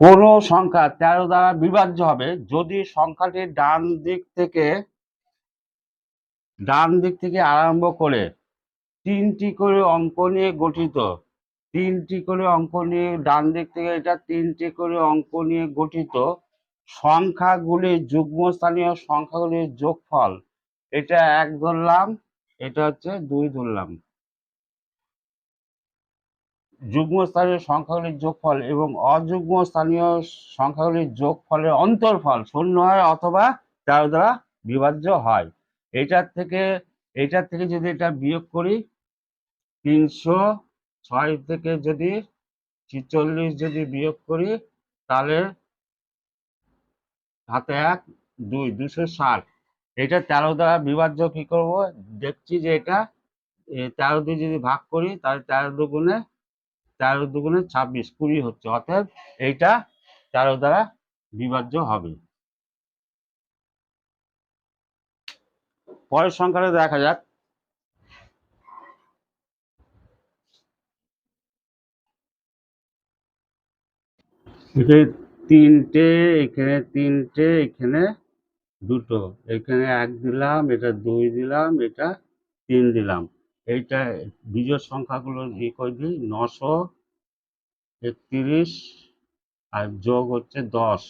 কোনো সংখ্যা 13 দ্বারা বিভাজ্য হবে যদি সংখ্যাটি ডান দিক থেকে আরম্ভ করে তিনটি করে অঙ্ক নিয়ে গঠিত। তিনটি করে অঙ্ক নিয়ে ডান দিক থেকে এটা তিনটি করে অঙ্ক নিয়ে গঠিত সংখ্যাগুলির যুগ্মস্থানীয় সংখ্যাগুলির যোগফল। এটা 1 ধরলাম, এটা হচ্ছে 2 ধরলাম। যুগ্মস্থানীয় সংখ্যাগুলির যোগফল এবং অযুগ্ম স্থানীয় সংখ্যাগুলির যোগফলের অন্তরফল শূন্য হয় অথবা 13 দ্বারা বিভাজ্য হয়। এটার থেকে যদি এটা বিয়োগ করি 306 থেকে যদি 46 যদি বিয়োগ করি তাহলে হাতে 1 2 260। এটা 13 দ্বারা বিভাজ্য কি করব দেখছি যে এটা 13 দিয়ে যদি ভাগ করি তাহলে 13 দুগুণে 26 20 হচ্ছে, অতএব এইটা 13 দ্বারা বিভাজ্য হবে। পরের সংখ্যাটা দেখা যাক। এখানে তিনটে, এখানে তিনটে, এখানে দুটো, এখানে 1 দিলাম, এটা 2 দিলাম, এটা 3 দিলাম। এইটা বিজোড় সংখ্যাগুলো করে দিই 931 আর যোগ হচ্ছে 10,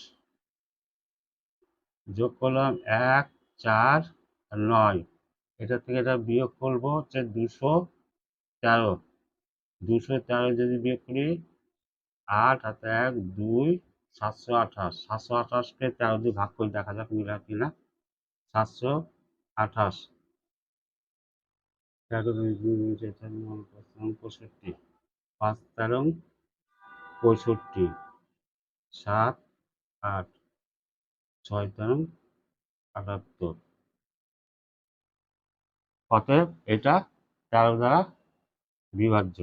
যোগ করলাম 1 4 আর 9। এটা থেকে এটা বিয়োগ করবো হচ্ছে 213। 213 যদি বিয়োগ করি 8 হাতে 1 2 728। 728কে 13 দিয়ে ভাগ করে দেখা যাক মিলা কিনা। 728 65, 5 13 65, 7 8 6 13 78। অতএব এটা 13 দ্বারা বিভাজ্য।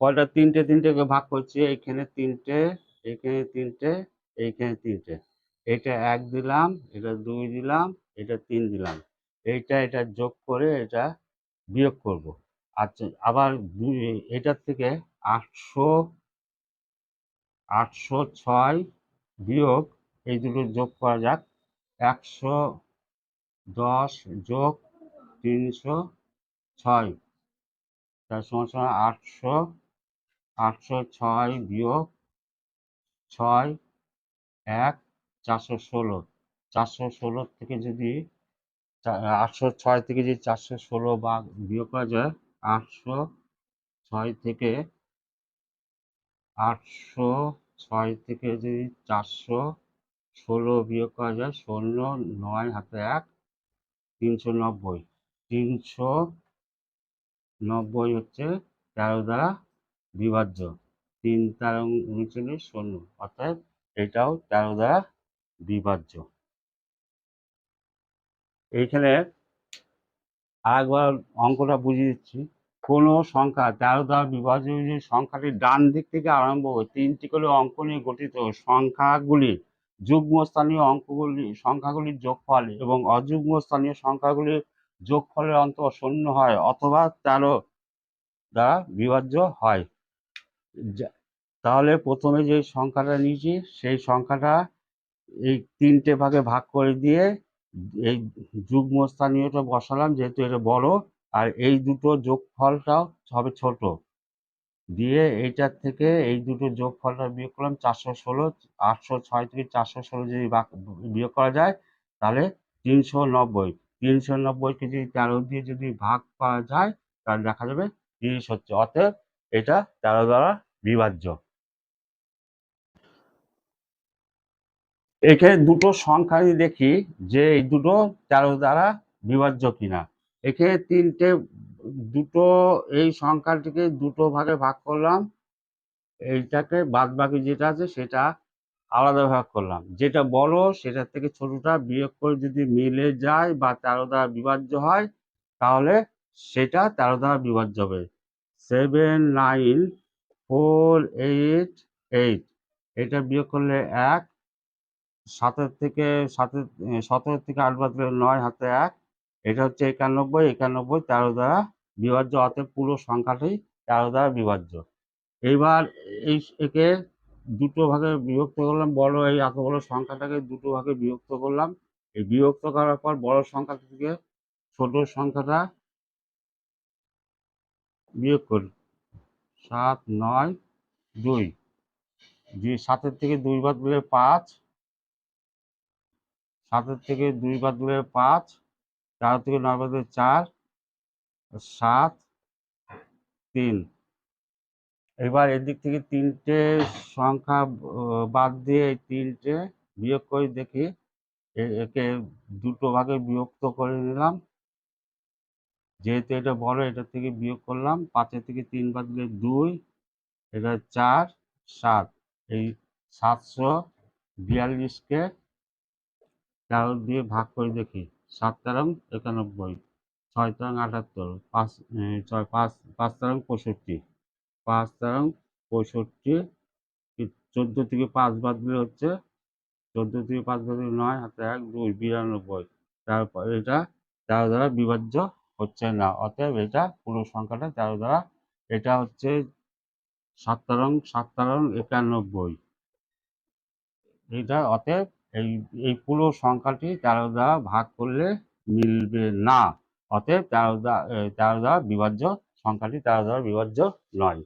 পরেরটা তিনটে তিনটেকে ভাগ করছি, এখানে তিনটে, এখানে তিনটে, এইখানে তিনটে। এটা 1 দিলাম, এটা 2 দিলাম, এটা 3 দিলাম। এটা যোগ করে এটা বিয়োগ করব। আচ্ছা, আবার এটার থেকে 806 বিয়োগ এই দুটো যোগ করা যাক। 110 যোগ 306 তার সমান 806 বিয়োগ 6 1 416। 416 থেকে যদি 806 থেকে যদি 416 বা বিয়োগ করা যায়, 806 থেকে যদি 416 বিয়োগ করা যায় 16 9 হাতে 1 390। 390 হচ্ছে 13 দ্বারা বিভাজ্য। 3 13 39 0, অর্থাৎ এটাও 13 দ্বারা বিভাজ্য। এইখানে আরেকবার অঙ্কটা বুঝিয়ে দিচ্ছি। কোনো সংখ্যা 13 দ্বারা বিভাজ্য যদি সংখ্যাটি ডান দিক থেকে আরম্ভ হয় তিনটি করে অঙ্ক নিয়ে গঠিত সংখ্যাগুলির যুগ্মস্থানীয় সংখ্যাগুলির যোগফল এবং অযুগ্ম স্থানীয় সংখ্যাগুলির যোগফলের অন্তর শূন্য হয় অথবা 13 দ্বারা বিভাজ্য হয়। তাহলে প্রথমে যে সংখ্যাটা নিয়েছি সেই সংখ্যাটা এই 3টে ভাগে ভাগ করে দিয়ে এই যুগ্ম স্থানীয়টা বসালাম যেহেতু এটা বড়, আর এই দুটো যোগফলটাও হবে ছোট। দিয়ে এইটার থেকে এই দুটো যোগফলটা বিয়োগ করলাম 416। 806 থেকে 416 যদি বিয়োগ করা যায় তাহলে 390। 390কে যদি 13 দিয়ে যদি ভাগ করা যায় তাহলে দেখা যাবে 30 হচ্ছে, অতএব এটা 13 দ্বারা বিভাজ্য। এখানে দুটো সংখ্যা দেখি যে এই দুটো 13 দ্বারা বিভাজ্য কিনা। এখানে দুটো এই সংখ্যাটিকে দুটো ভাগে ভাগ করলাম, এইটাকে বাদ বাকি যেটা আছে সেটা আলাদা ভাগ করলাম। যেটা বড় সেটার থেকে ছোটটা বিয়োগ করে যদি মিলে যায় বা 13 দ্বারা বিভাজ্য হয় তাহলে সেটা 13 দ্বারা বিভাজ্য হবে। 7 9 4 8 8, এটা বিয়োগ করলে 1, 17 থেকে 8 বাদ দিলে 9 হাতে 1, এটা হচ্ছে 91। 91 13 দ্বারা বিভাজ্য, অতএব পুরো সংখ্যাটি 13 দ্বারা বিভাজ্য। এইবার একে দুটো ভাগে বিভক্ত করলাম, বড় এই এত বড় সংখ্যাটাকে দুটো ভাগে বিভক্ত করলাম। এই বিভক্ত করার পর বড় সংখ্যাটা থেকে ছোট সংখ্যাটা বিয়োগ করি। 7, 9, 2, 7-এর থেকে 2 বাদ দিলে 5, 7-এর থেকে 2 বাদ দিলে 5, 4 থেকে 9 বাদ দিলে 4, 7, 3। এবার এদিক থেকে 3টে সংখ্যা বাদ দিয়ে এই 3টে বিয়োগ করে দেখি। একে দুটো ভাগে বিভক্ত করে নিলাম, যেহেতু এটা বড় এটার থেকে বিয়োগ করলাম। 5-এর থেকে 3 বাদ দিলে 2, এটা 4, 7। এই 742কে 13 দিয়ে ভাগ করে দেখি। 7-13 91, 6-13 78, 5 65, 5-13 65, 14 থেকে 5 বাদ দিলে হচ্ছে 14 থেকে 5 বাদ দিলে 9, হাতে 1, 2, 92। তারপর এটা 13 দ্বারা বিভাজ্য হচ্ছে না, অতএব এটা পুরো সংখ্যাটা 13 দ্বারা, এটা হচ্ছে 7-13 91। এটা অতএব এই পুরো সংখ্যাটি 13 দ্বারা ভাগ করলে মিলবে না, অতএব 13 দ্বারা বিভাজ্য সংখ্যাটি 13 দ্বারা বিভাজ্য নয়।